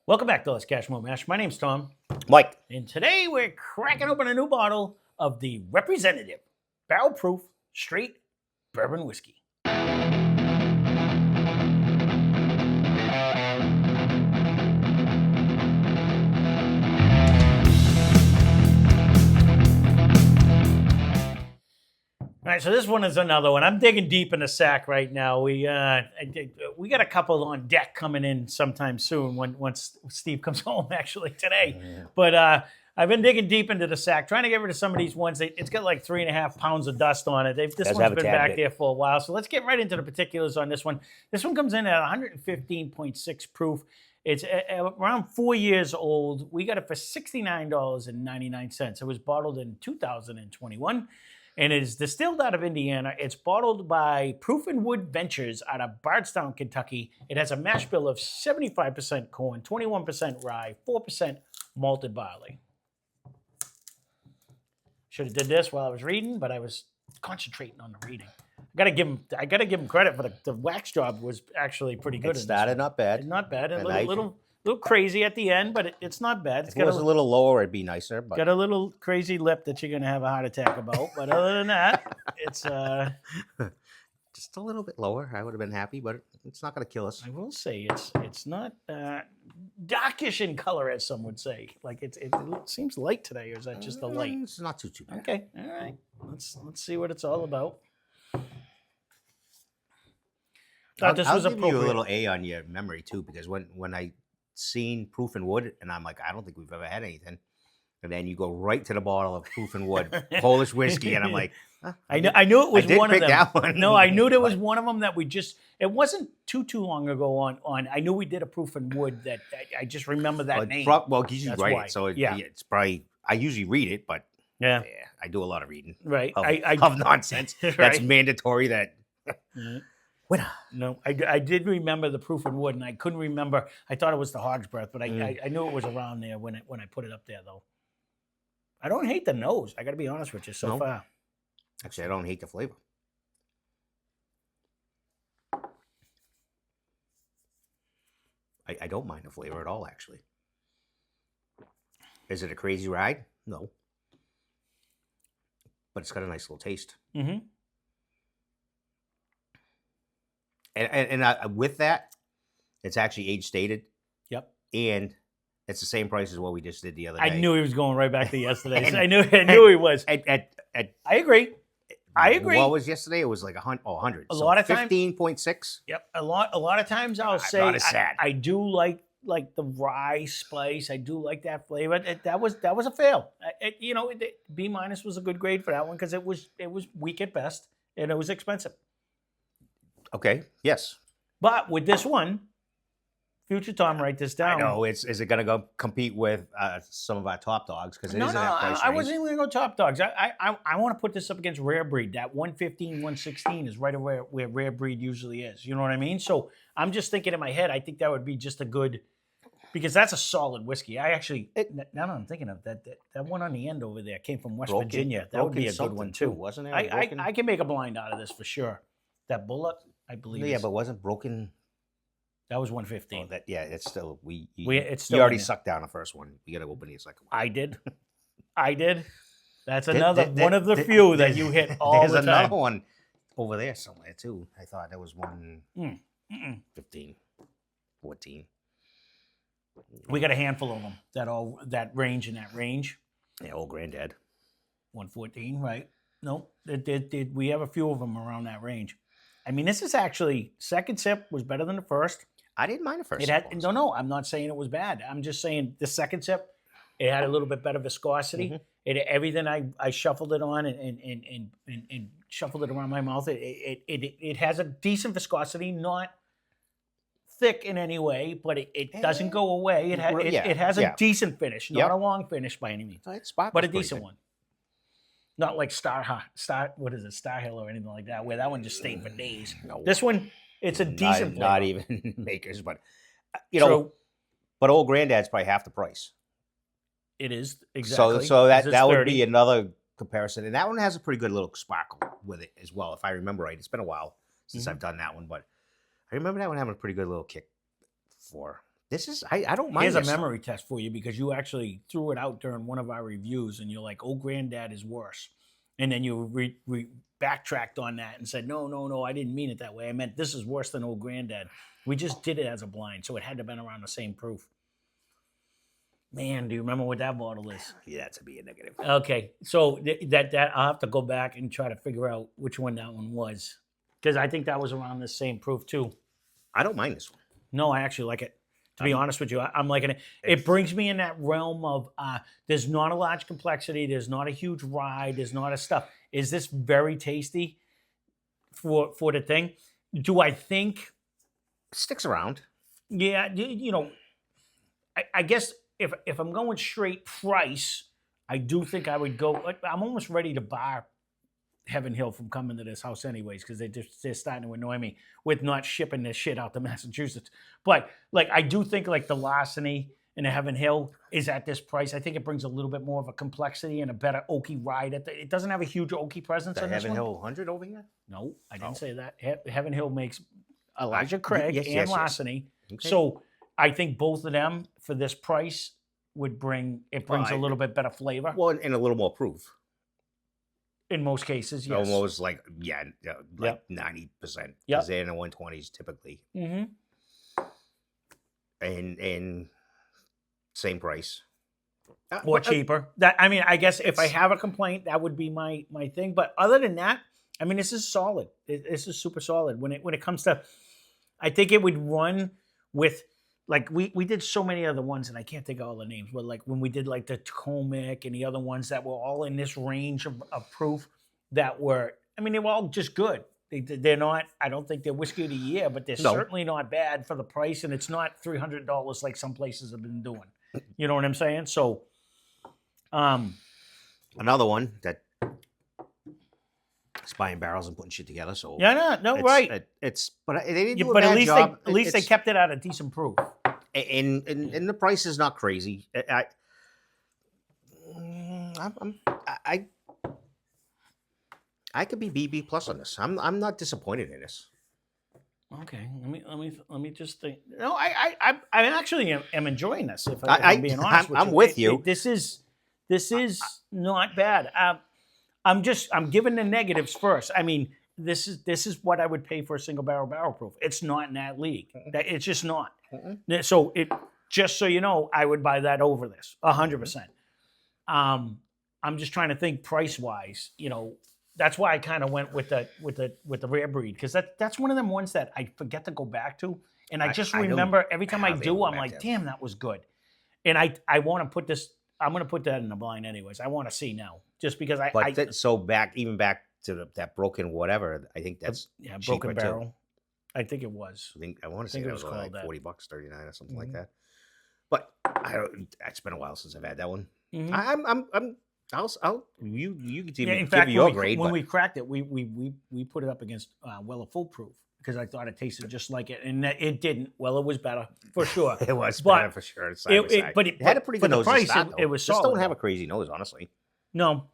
Welcome back to Lesscashmoremash. My name's Tom, Mike. and today we're cracking open a new bottle of the Representative Barrel Proof Straight Bourbon Whiskey. All right, so this one is another one. I'm digging deep in the sack right now. We got a couple on deck coming in sometime soon once Steve comes home, actually, today. Yeah. But I've been digging deep into the sack, trying to get rid of some of these ones. It's got like 3.5 pounds of dust on it. This one's been back there for a while. So let's get right into the particulars on this one. This one comes in at 115.6 proof. It's around 4 years old. We got it for $69.99. It was bottled in 2021. And it is distilled out of Indiana. It's bottled by Proof and Wood Ventures out of Bardstown, Kentucky. It has a mash bill of 75% corn, 21% rye, 4% malted barley. Should have did this while I was reading, but I was concentrating on the reading. I gotta give him credit for the wax job was actually pretty good. It started not bad. Not bad. A little crazy at the end, but it's not bad. If it was a little lower, it'd be nicer. But got a little crazy lip that you're gonna have a heart attack about. But other than that, it's just a little bit lower. I would have been happy, but it's not gonna kill us. I will say it's not darkish in color, as some would say. Like it seems light today, or is that just the light? It's not too bad. Okay, all right. Let's see what it's all about. Thought this was give you a appropriate. little A on your memory too, because when I seen Proof and Wood, and I'm like, I don't think we've ever had anything. And then you go right to the bottle of Proof and Wood Polish whiskey, and I'm like, I knew it was one of them. That one. No, I knew there was one of them that we just. It wasn't too long ago. On I knew we did a Proof and Wood that I just remember that name. Well, because you That's write why. it, so Yeah. it's probably. I usually read it, but Yeah, I do a lot of reading. right. Of nonsense. Right. That's mandatory. That. No, I did remember the Proof and Wood, and I couldn't remember. I thought it was the Hog's Breath, but I knew it was around there when I put it up there, though. I don't hate the nose. I got to be honest with you so far. Actually, I don't hate the flavor. I don't mind the flavor at all, actually. Is it a crazy ride? No. But it's got a nice little taste. Mm-hmm. And with that, it's actually age stated. Yep. And it's the same price as what we just did the other day. I knew he was going right back to yesterday. And- I knew he was. I agree. I agree. What was yesterday? It was like 100. A lot of times- 15.6. Yep. A lot of times I'll say not as sad. I do like the rye spice. I do like that flavor. That was a fail. B- was a good grade for that one because it was weak at best and it was expensive. Okay. Yes. But with this one, future Tom, write this down. I know. Is it going to go compete with some of our top dogs? Because it is in that price I range. wasn't even going to go top dogs. I want to put this up against Rare Breed. That 115, 116 is right where Rare Breed usually is. You know what I mean? So I'm just thinking in my head, I think that would be just a good, because that's a solid whiskey. I actually, now that I'm thinking of that one on the end over there came from West Virginia. That would be a good one too. Wasn't it? I can make a blind out of this for sure. That bullet, I believe. Yeah, but wasn't Broken. That was 115. It's still it's still you already in there. sucked down the first one. You got to open the second one. I did. That's another one of the few that you hit all the time. There's another one over there somewhere too. I thought there was one 15, 14. We got a handful of them that range in that range. Yeah, old granddad. 114, right? No, we have a few of them around that range. I mean, this is actually second sip was better than the first. I didn't mind the first. No, I'm not saying it was bad. I'm just saying the second sip, it had a little bit better viscosity. Mm-hmm. Everything I shuffled it on and shuffled it around my mouth. It has a decent viscosity, not thick in any way, but it doesn't go away. It has a decent finish, not a long finish by any means, but a decent one. Not like Star Hill or anything like that, where that one just stayed for days. No. This one, it's a decent flavor. Not even Makers, but but old granddad's probably half the price. It is exactly. So that would be another comparison, and that one has a pretty good little sparkle with it as well, if I remember right. It's been a while since I've done that one, but I remember that one having a pretty good little kick for This is I don't mind Here's a this. memory test for you because you actually threw it out during one of our reviews, and you're like, "Oh, Granddad is worse," and then you backtracked on that and said, "No, I didn't mean it that way. I meant this is worse than Old Granddad." We just did it as a blind, so it had to have been around the same proof. Man, do you remember what that bottle is? Yeah, it's a be a negative. Okay, so that I'll have to go back and try to figure out which one that one was, because I think that was around the same proof too. I don't mind this one. No, I actually like it. To be honest with you, I'm liking it. It brings me in that realm of there's not a large complexity, there's not a huge ride, there's not a stuff. Is this very tasty for the thing? Do I think? It sticks around. Yeah, you know, I guess if I'm going straight price, I do think I would go. I'm almost ready to bar Heaven Hill from coming to this house anyways, because they're starting to annoy me with not shipping this shit out to Massachusetts. But like I do think like the Larceny and the Heaven Hill is at this price. I think it brings a little bit more of a complexity and a better oaky ride. It doesn't have a huge oaky presence. The on this Heaven one. Hill 100 over here? No, I didn't say that. Heaven Hill makes Elijah Craig yes, and yes. Larceny. Okay. So I think both of them for this price would brings a little bit better flavor. Well, and a little more proof. In most cases, yes. Almost like 90%. Because they're in the 120s typically. Mm-hmm. And same price. Or cheaper. I guess if I have a complaint, that would be my thing. But other than that, I mean, this is solid. This is super solid. When it comes to, I think it would run with, like we did so many other ones, and I can't think of all the names. But like when we did like the Tacoma and the other ones that were all in this range of proof, that were, I mean, they were all just good. They're not. I don't think they're whiskey of the year, but they're certainly not bad for the price, and it's not $300 like some places have been doing. You know what I'm saying? So, another one that is buying barrels and putting shit together. So no, right. But they didn't do a but bad at least job. at least they kept it at a decent proof. And the price is not crazy. I could be BB plus on this. I'm not disappointed in this. Okay, let me just think. No, I actually am enjoying this. If I'm being honest with you, I'm with you. This is not bad. I'm giving the negatives first. I mean, this is what I would pay for a single barrel proof. It's not in that league. It's just not. Mm-hmm. So just so you know, I would buy that over this 100%. I'm just trying to think price wise. You know, that's why I kind of went with the rare breed, because that's one of them ones that I forget to go back to, and I just remember every time I do, I'm like, damn, that was good, and I want to put this. I'm going to put that in the blind anyways. I want to see now, just because back to that broken whatever. I think that's broken barrel. Too. I think it was. I want to say that was like $40, $39 or something like that. But it's been a while since I've had that one. Mm-hmm. You can give me your grade. When we cracked it, we put it up against Weller Full Proof, because I thought it tasted just like it, and it didn't. Weller was better for sure. It was better for sure. But it had a pretty good nose. Price, start, it was solid. Just don't have a crazy nose, honestly. No,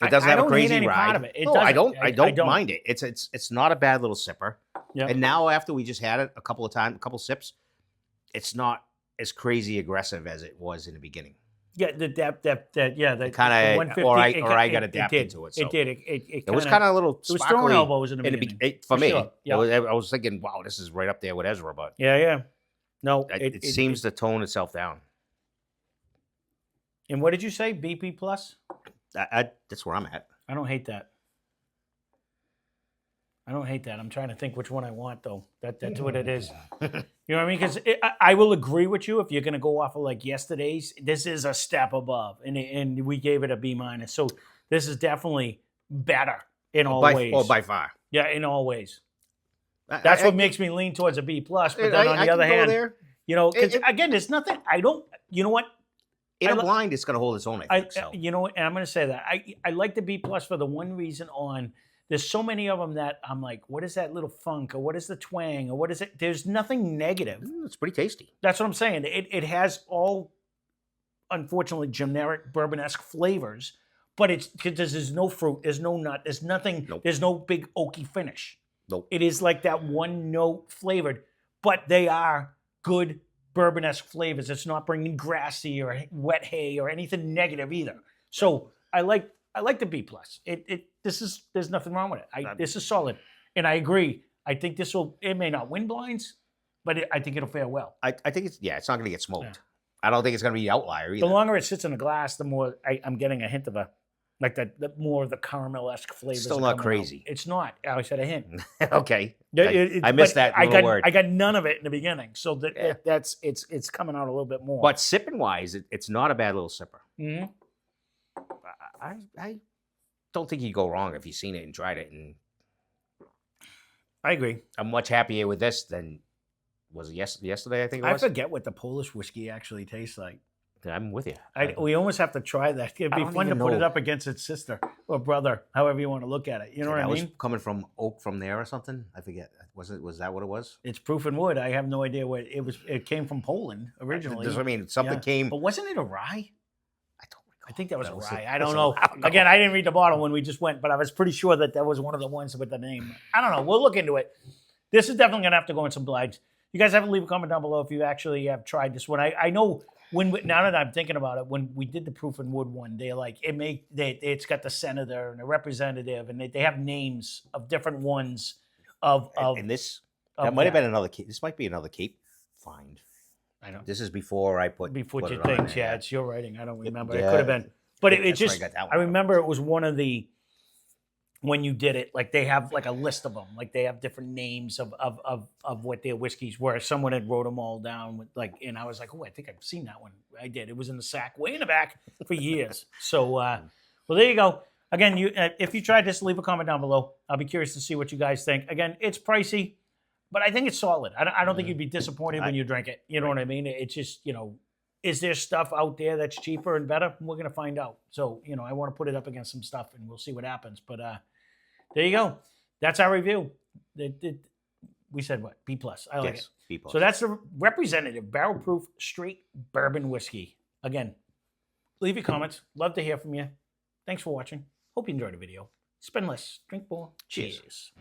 it doesn't have a crazy hate any ride. Part of it. I don't mind it. It's not a bad little sipper. Yep. And now after we just had it a couple sips, it's not as crazy aggressive as it was in the beginning. Yeah, the kind of, or I got adapted to it. So. It did. It was kind of a little. It was throwing elbows in the beginning. For me. Sure. Yep. I was thinking, wow, this is right up there with Ezra, but no, it seems to tone itself down. And what did you say? BP plus? That's where I'm at. I don't hate that. I'm trying to think which one I want, though. That's what it is. You know what I mean? Because I will agree with you, if you're going to go off of like yesterday's, this is a step above, and we gave it a B minus. So this is definitely better in all ways. Oh, by far. Yeah, in all ways. That's what makes me lean towards a B plus. But then on the other hand, you know, because again, there's nothing. You know what? In a blind, it's going to hold its own. I think so. You know, and I'm going to say that I like the B plus for the one reason there's so many of them that I'm like, what is that little funk, or what is the twang, or what is it? There's nothing negative. It's pretty tasty. That's what I'm saying. It has all, unfortunately, generic bourbon-esque flavors, but it's because there's no fruit, there's no nut, there's nothing, There's no big oaky finish. Nope. It is like that one note flavored, but they are good bourbon-esque flavors. It's not bringing grassy or wet hay or anything negative either. So I like the B plus. There's nothing wrong with it. This is solid, and I agree. I think it may not win blinds, but I think it'll fare well. I think it's not going to get smoked. Yeah. I don't think it's going to be an outlier either. The longer it sits in a glass, the more I'm getting a hint of the more of the caramel-esque flavors. Still not crazy. Out. It's not. I said a hint. Okay. I missed that little word. I got none of it in the beginning, so it's coming out a little bit more. But sipping wise, it's not a bad little sipper. Mm-hmm. I don't think you'd go wrong if you've seen it and tried it. And I agree. I'm much happier with this than was it yesterday. I think it was. I forget what the Polish whiskey actually tastes like. I'm with you. We almost have to try that. It'd be fun to put it up against its sister or brother, however you want to look at it. You know what I mean? Was coming from oak from there or something. I forget. Was that what it was? It's proof and wood. I have no idea what it was. It came from Poland originally. I mean, something came. But wasn't it a rye? I think that was a rye. I don't know. know. Again, I didn't read the bottle when we just went, but I was pretty sure that was one of the ones with the name. I don't know. We'll look into it. This is definitely going to have to go in some blinds. You guys have to leave a comment down below if you actually have tried this one. I know now that I'm thinking about it, when we did the proof and wood one, they're like, it's got the senator and the representative, and they have names of different ones and this might have been another Cape. This might be another Cape find. I know. This is before I put your things. Yeah, it's your writing. I don't remember. It could have been, but it just. I remember it was one of the. When you did it, like they have like a list of them, like they have different names of what their whiskeys were. Someone had wrote them all down with and I was like, oh, I think I've seen that one. I did. It was in the sack way in the back for years. So, well, there you go. Again, if you tried this, leave a comment down below. I'll be curious to see what you guys think. Again, it's pricey, but I think it's solid. I don't think you'd be disappointed when you drink it. You know what I mean? It's just, is there stuff out there that's cheaper and better? We're going to find out. So, I want to put it up against some stuff and we'll see what happens. But there you go. That's our review. We said what? B+. I like it. B+. So that's the representative barrel proof straight bourbon whiskey. Again, leave your comments. Love to hear from you. Thanks for watching. Hope you enjoyed the video. Spend less, drink more. Cheers.